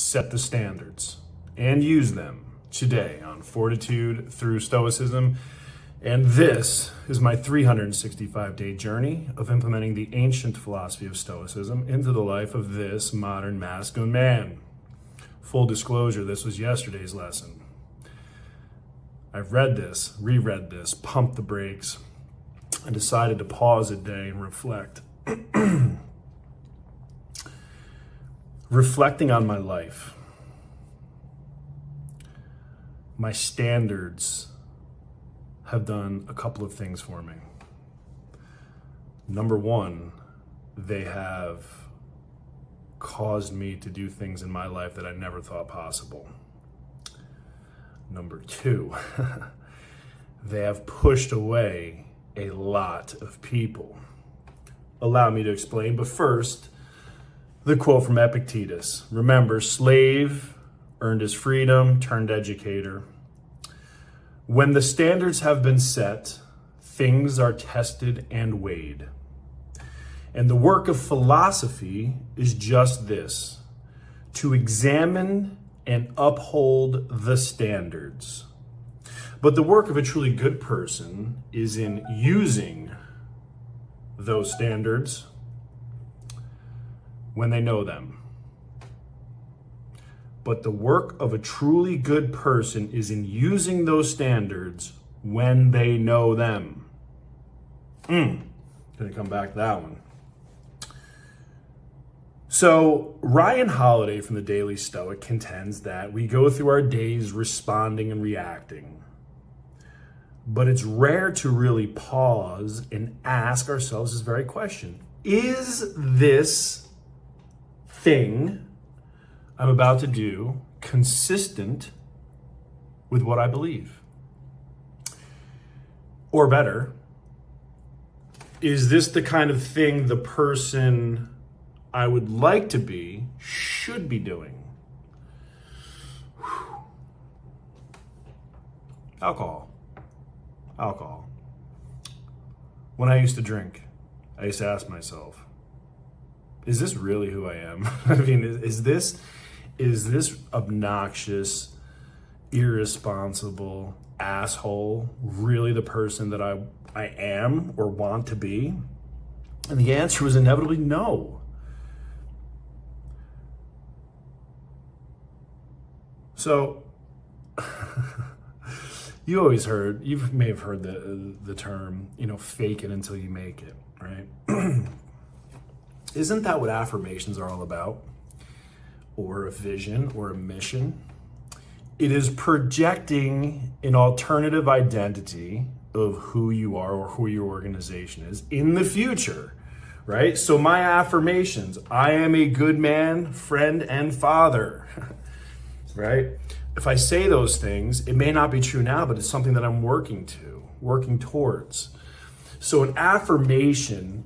set the standards and use them today on Fortitude through Stoicism. And this is my 365-day journey of implementing the ancient philosophy of Stoicism into the life of this modern masculine man. Full disclosure, this was yesterday's lesson. I've read this, reread this, pumped the brakes, and decided to pause a day and reflect. Reflecting on my life, my standards have done a couple of things for me. Number one, they have caused me to do things in my life that I never thought possible. Number two, they have pushed away a lot of people. Allow me to explain, but first, the quote from Epictetus. Remember, slave earned his freedom, turned educator. When the standards have been set, things are tested and weighed. And the work of philosophy is just this: to examine and uphold the standards. But the work of a truly good person is in using those standards when they know them. But the work of a truly good person is in using those standards when they know them. Gonna come back to that one. So Ryan Holiday from the Daily Stoic contends that we go through our days responding and reacting. But it's rare to really pause and ask ourselves this very question: is this thing I'm about to do consistent with what I believe? Or better, is this the kind of thing the person I would like to be should be doing? Whew. Alcohol. When I used to drink, I used to ask myself, is this really who I am? I mean, is this obnoxious, irresponsible asshole really the person that I am or want to be? And the answer was inevitably no. So, you may have heard the term, fake it until you make it, right? Isn't that what affirmations are all about? Or a vision or a mission? It is projecting an alternative identity of who you are or who your organization is in the future, right? So my affirmations: I am a good man, friend, and father, right? If I say those things, it may not be true now, but it's something that I'm working towards. So an affirmation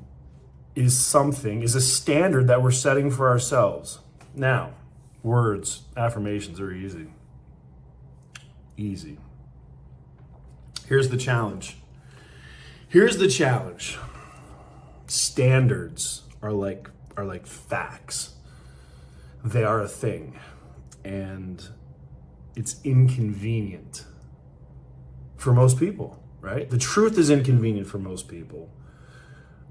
is a standard that we're setting for ourselves. Now, words, affirmations are easy. Easy. Here's the challenge. Standards are like facts. They are a thing. And it's inconvenient for most people, right? The truth is inconvenient for most people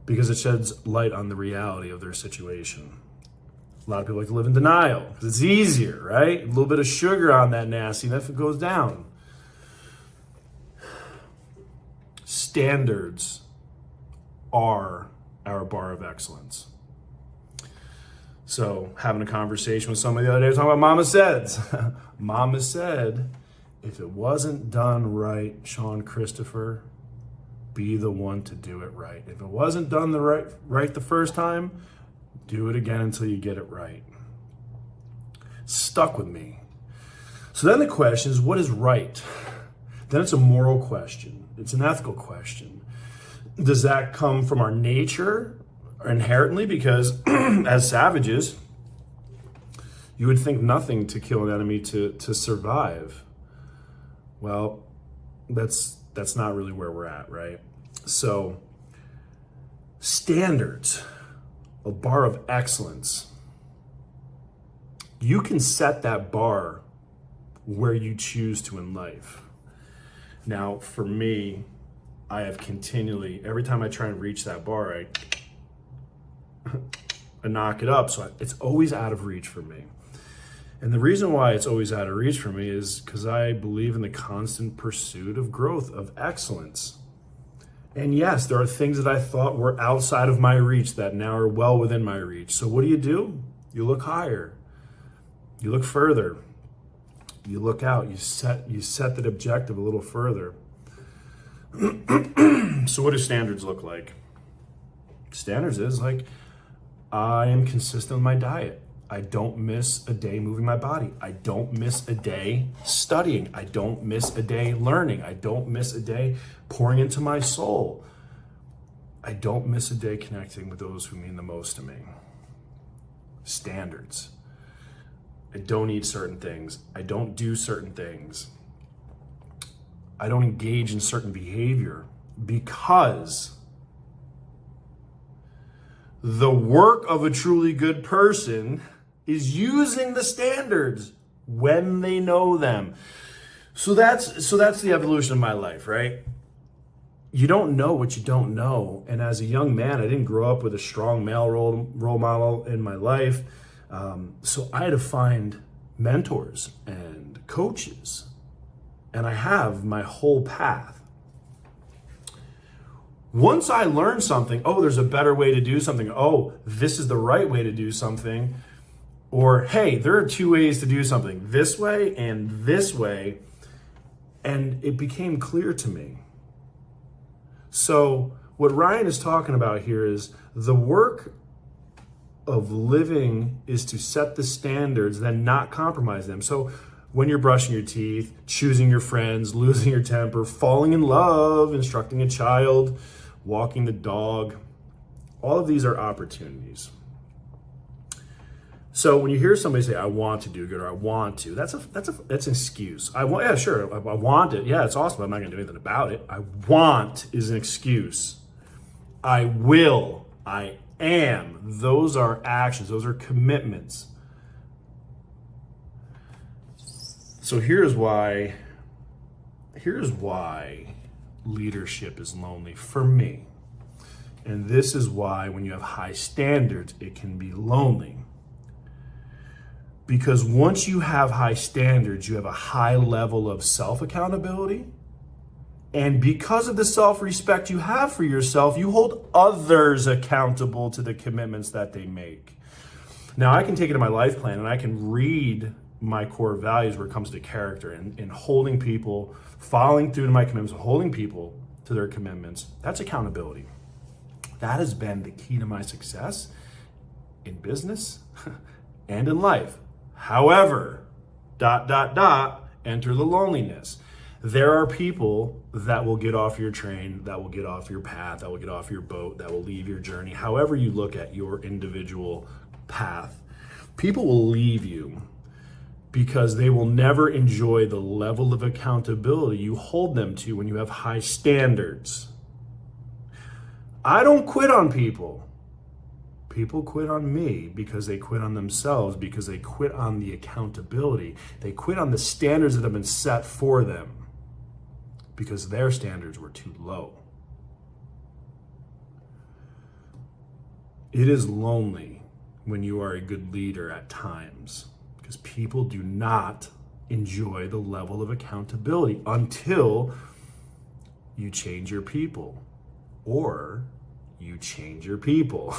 because it sheds light on the reality of their situation. A lot of people like to live in denial because it's easier, right? A little bit of sugar on that nastiness, it goes down. Standards are our bar of excellence. So, having a conversation with somebody the other day, talking about Mama Said's. Mama said, if it wasn't done right, Shawn Christopher, be the one to do it right. If it wasn't done right the first time, do it again until you get it right. Stuck with me. So then the question is, what is right? Then it's a moral question. It's an ethical question. Does that come from our nature inherently? Because as savages, you would think nothing to kill an enemy to survive. Well, that's not really where we're at, right? So standards, a bar of excellence. You can set that bar where you choose to in life. Now, for me, I have continually, every time I try and reach that bar, I knock it up. So it's always out of reach for me. And the reason why it's always out of reach for me is because I believe in the constant pursuit of growth, of excellence. And yes, there are things that I thought were outside of my reach that now are well within my reach. So what do? You look higher. You look further. You look out. You set that objective a little further. So what do standards look like? Standards is like, I am consistent with my diet. I don't miss a day moving my body. I don't miss a day studying. I don't miss a day learning. I don't miss a day pouring into my soul. I don't miss a day connecting with those who mean the most to me. Standards. I don't eat certain things. I don't do certain things. I don't engage in certain behavior because the work of a truly good person is using the standards when they know them. So that's the evolution of my life, right? You don't know what you don't know. And as a young man, I didn't grow up with a strong male role model in my life. So I had to find mentors and coaches. And I have my whole path. Once I learn something, oh, there's a better way to do something. Oh, this is the right way to do something. Or, hey, there are two ways to do something, this way and this way. And it became clear to me. So what Ryan is talking about here is the work of living is to set the standards, then not compromise them. So when you're brushing your teeth, choosing your friends, losing your temper, falling in love, instructing a child, walking the dog, all of these are opportunities. So when you hear somebody say, I want to do good, or I want to, that's an excuse. I want it. Yeah, it's awesome, but I'm not gonna do anything about it. I want is an excuse. I will, I am. Those are actions, those are commitments. So here's why leadership is lonely for me. And this is why when you have high standards, it can be lonely. Because once you have high standards, you have a high level of self-accountability. And because of the self-respect you have for yourself, you hold others accountable to the commitments that they make. Now, I can take it to my life plan and I can read my core values where it comes to character and holding people, following through to my commitments, holding people to their commitments. That's accountability. That has been the key to my success in business and in life. However, enter the loneliness. There are people that will get off your train, that will get off your path, that will get off your boat, that will leave your journey. However you look at your individual path, people will leave you because they will never enjoy the level of accountability you hold them to when you have high standards. I don't quit on people. People quit on me because they quit on themselves, because they quit on the accountability. They quit on the standards that have been set for them because their standards were too low. It is lonely when you are a good leader at times because people do not enjoy the level of accountability until you change your people or you change your people.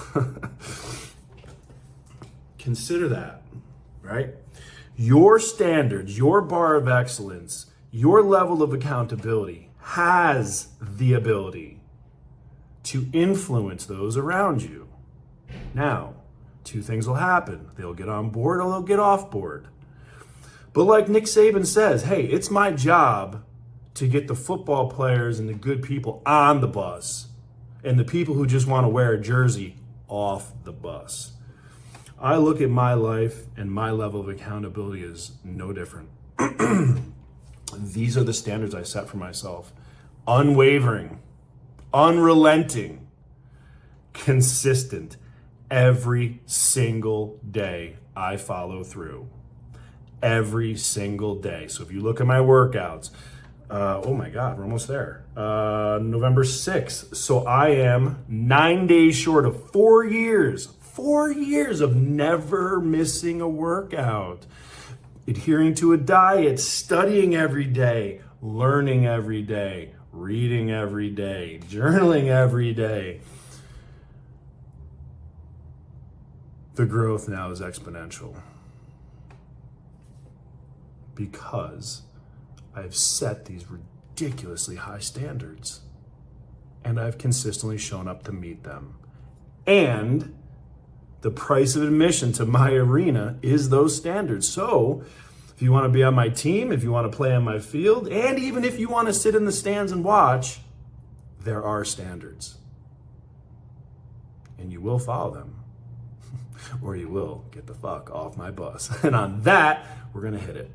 Consider that, right? Your standards, your bar of excellence, your level of accountability has the ability to influence those around you. Now, two things will happen. They'll get on board or they'll get off board. But like Nick Saban says, hey, it's my job to get the football players and the good people on the bus and the people who just want to wear a jersey off the bus. I look at my life and my level of accountability is no different. These are the standards I set for myself. Unwavering, unrelenting, consistent, every single day I follow through. Every single day. So if you look at my workouts, oh my God, we're almost there. November 6th. So I am 9 days short of 4 years. 4 years of never missing a workout. Adhering to a diet, studying every day, learning every day, reading every day, journaling every day. The growth now is exponential because I've set these ridiculously high standards and I've consistently shown up to meet them. And the price of admission to my arena is those standards. So if you want to be on my team, if you want to play on my field, and even if you want to sit in the stands and watch, there are standards. And you will follow them. Or you will get the fuck off my bus. And on that, we're going to hit it.